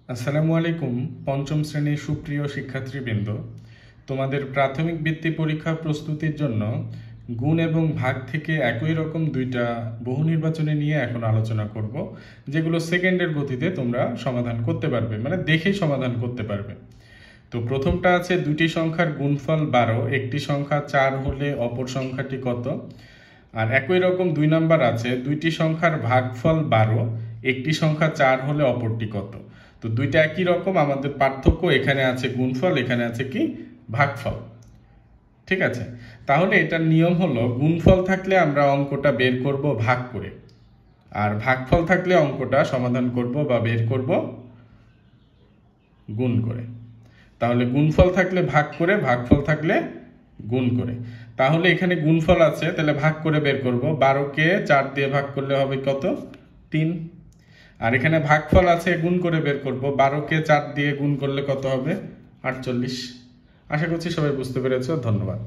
আসসালামু আলাইকুম পঞ্চম শ্রেণীর সুপ্রিয় শিক্ষার্থীবৃন্দ, তোমাদের প্রাথমিক বৃত্তি পরীক্ষা প্রস্তুতির জন্য গুণ এবং ভাগ থেকে একই রকম দুইটা বহু নির্বাচনী নিয়ে এখন আলোচনা করব, যেগুলো সেকেন্ডের গতিতে তোমরা সমাধান করতে পারবে, মানে দেখে সমাধান করতে পারবে। তো প্রথমটা আছে দুটি সংখ্যার গুণফল 12, একটি সংখ্যা 4 হলে অপর সংখ্যাটি কত। আর একই রকম 2 নাম্বার আছে দুইটি সংখ্যার ভাগফল 12, একটি সংখ্যা 4 হলে অপরটি কত। তো দুইটা একই রকম, আমাদের পার্থক্য এখানে আছে গুণফল, এখানে আছে কি ভাগফল। ঠিক আছে, তাহলে এটার নিয়ম হলো গুণফল থাকলে আমরা অঙ্কটা বের করব ভাগ করে, আর ভাগফল থাকলে অঙ্কটা সমাধান করব বা বের করব গুণ করে। তাহলে গুণফল থাকলে ভাগ করে, ভাগফল থাকলে গুণ করে। তাহলে এখানে গুণফল আছে, তাহলে ভাগ করে বের করব। 12কে 4 দিয়ে ভাগ করলে হবে কত? 3। আর এখানে ভাগফল আছে, গুণ করে বের করব। 12কে 4 দিয়ে গুণ করলে কত হবে? 48। আশা করছি সবাই বুঝতে পেরেছো। ধন্যবাদ।